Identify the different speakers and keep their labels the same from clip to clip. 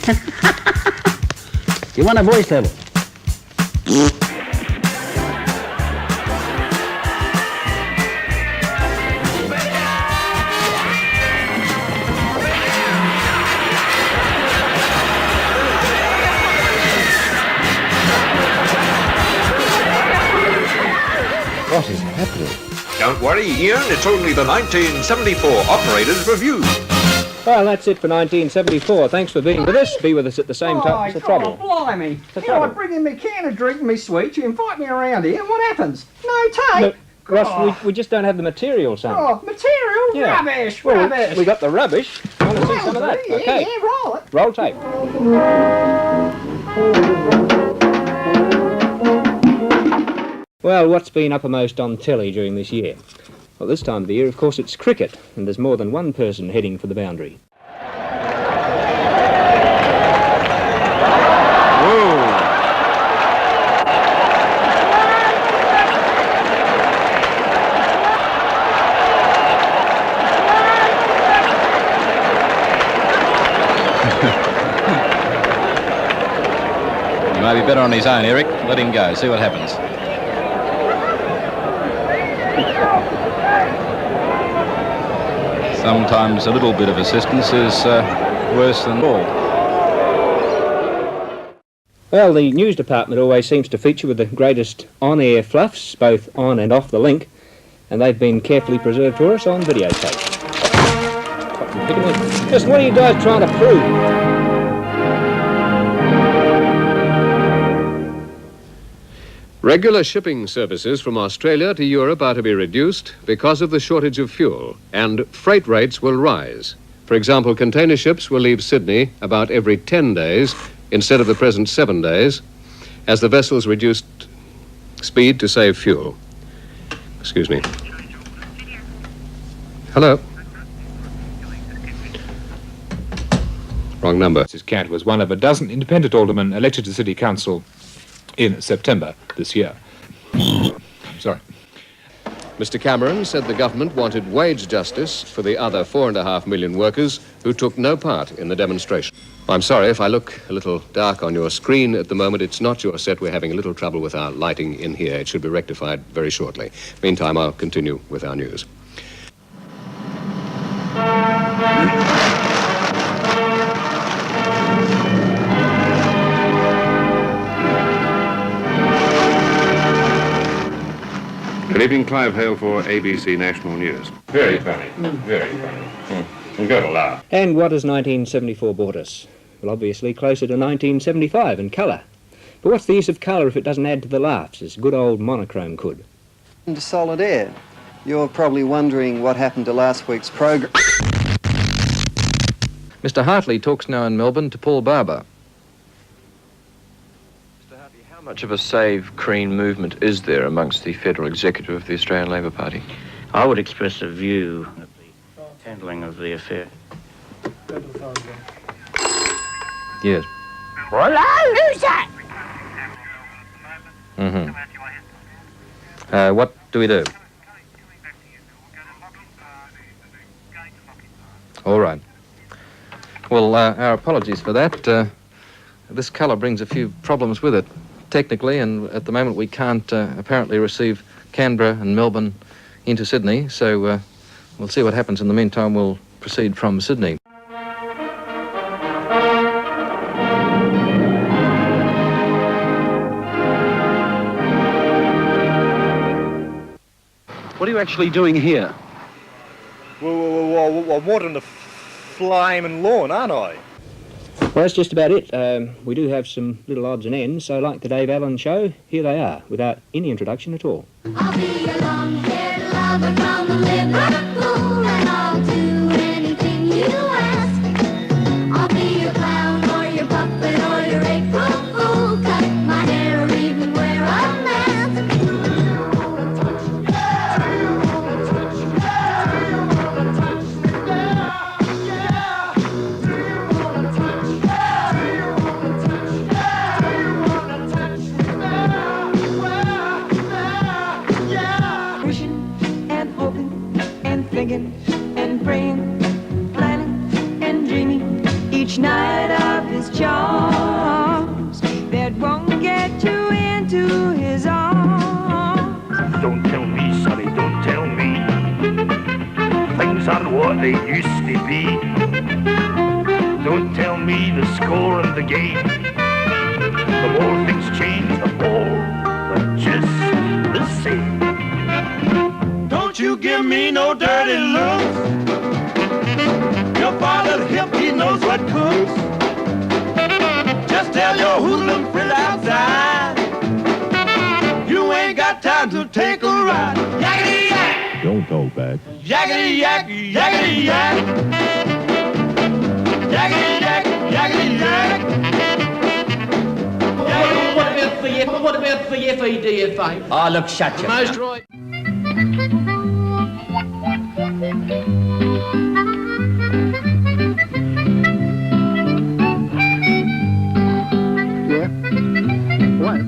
Speaker 1: You want a voice level? What is happening?
Speaker 2: Don't worry, Ian, it's only the 1974 Operators Review.
Speaker 3: Well, that's it for 1974. Thanks for being with us. Be with us at the same time. It's the trouble.
Speaker 4: Blimey.
Speaker 3: The
Speaker 4: Here I
Speaker 3: trouble.
Speaker 4: bring in my can of drink and me sweets, you invite me around here, and what happens? No tape?
Speaker 3: Look, Ross, we just don't have the material, son.
Speaker 4: Oh, material?
Speaker 3: Yeah.
Speaker 4: Rubbish,
Speaker 3: Well,
Speaker 4: rubbish.
Speaker 3: we got the rubbish. You want to see some of that?
Speaker 4: Yeah,
Speaker 3: Okay.
Speaker 4: yeah, roll it.
Speaker 3: Roll tape. Well, what's been uppermost on telly during this year? Well, this time of the year, of course, it's cricket, and there's more than one person heading for the boundary.
Speaker 5: He might be better on his own, Eric. Let him go. See what happens. Sometimes a little bit of assistance is worse than all.
Speaker 3: Well, the news department always seems to feature with the greatest on-air fluffs, both on and off the link, and they've been carefully preserved for us on videotape. Just what are you guys trying to prove?
Speaker 6: Regular shipping services from Australia to Europe are to be reduced because of the shortage of fuel, and freight rates will rise. For example, container ships will leave Sydney about every 10 days instead of the present 7 days, as the vessels reduced speed to save fuel. Excuse me. Hello. Wrong number.
Speaker 7: Mrs. Cant was one of a dozen independent aldermen elected to City Council in September this year. Sorry.
Speaker 6: Mr. Cameron said the government wanted wage justice for the other 4.5 million workers who took no part in the demonstration. I'm sorry if I look a little dark on your screen at the moment. It's not your set. We're having a little trouble with our lighting in here. It should be rectified very shortly. Meantime, I'll continue with our news.
Speaker 8: Good evening, Clive Hale for ABC National News. Very funny, very funny. You've got to laugh.
Speaker 3: And what has 1974 brought us? Well, obviously closer to 1975 in colour. But what's the use of colour if it doesn't add to the laughs, as good old monochrome could?
Speaker 9: To solid air. You're probably wondering what happened to last week's program.
Speaker 5: Mr. Hartley talks now in Melbourne to Paul Barber.
Speaker 10: How much of a save Green movement is there amongst the federal executive of the Australian Labor Party?
Speaker 1: I would express a view of the handling of the affair.
Speaker 5: Yes.
Speaker 1: Hola, who's that?
Speaker 5: What do we do? All right. Well, our apologies for that. This colour brings a few problems with it, technically, and at the moment we can't apparently receive Canberra and Melbourne into Sydney, so we'll see what happens. In the meantime, we'll proceed from Sydney.
Speaker 11: What are you actually doing here?
Speaker 12: Well, I'm watering the flaming lawn, aren't I?
Speaker 3: Well, that's just about it. We do have some little odds and ends, so like the Dave Allen Show, here they are, without any introduction at all.
Speaker 13: I'll be your long-haired lover from the Liverpool, and I'll do anything you ask. I'll be your clown or your puppet or your April fool, cut my hair or even wear a mask.
Speaker 14: And praying, planning and dreaming each night of his what they used to be. Don't tell me the score of the game. The more things change, the more they're just the same. Don't you give me no dirty looks. Your father's hip, he knows what cooks. Just tell your hoodlum friend outside, you ain't got time to take a ride. Yakety yak!
Speaker 15: Don't talk back.
Speaker 14: Yakety yak, yakety yak. Yakety yak, yakety yak.
Speaker 16: What about for FEDFA?
Speaker 1: Oh, look, shut your
Speaker 16: Most
Speaker 1: mouth.
Speaker 16: right.
Speaker 17: Yeah? What?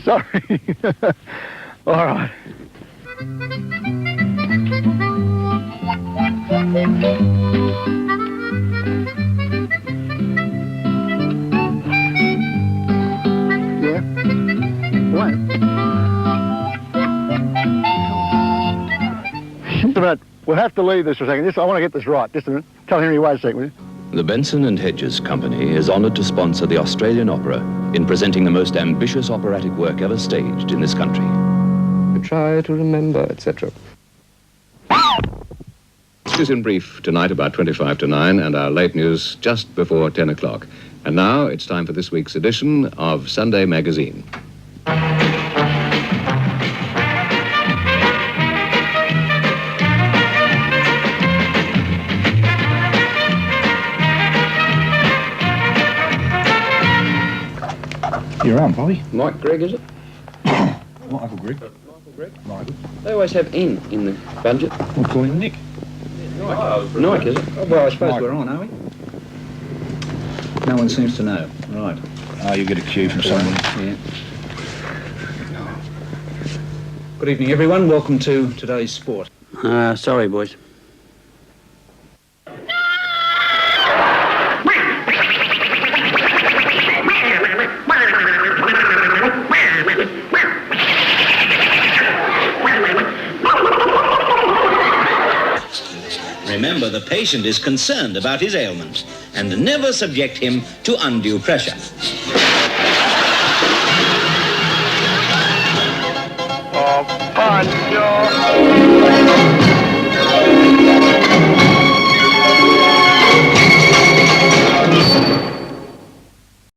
Speaker 17: Sorry. All right. Yeah? What? Just a minute. We'll have to leave this for a second. I want to get this right. Just a minute. Tell Henry, wait a second, will you?
Speaker 18: The Benson and Hedges Company is honoured to sponsor the Australian Opera in presenting the most ambitious operatic work ever staged in this country.
Speaker 5: Try to remember, etc.
Speaker 6: This is in brief tonight about 25 to 9 and our late news just before 10 o'clock. And now it's time for this week's edition of Sunday Magazine.
Speaker 7: You're on, Bobby.
Speaker 3: Mike Gregg, is it?
Speaker 7: Michael Gregg.
Speaker 3: Michael. They always have N in the budget.
Speaker 7: We'll call him Nick.
Speaker 3: Nike, is it?
Speaker 19: Oh, well, I suppose we're on, are we? No one seems to know. Right.
Speaker 7: Oh, you get a cue from someone.
Speaker 19: Yeah. Good evening, everyone. Welcome to today's sport.
Speaker 1: Sorry, boys.
Speaker 20: Remember, the patient is concerned about his ailments and never subject him to undue pressure.
Speaker 14: Oh, fun,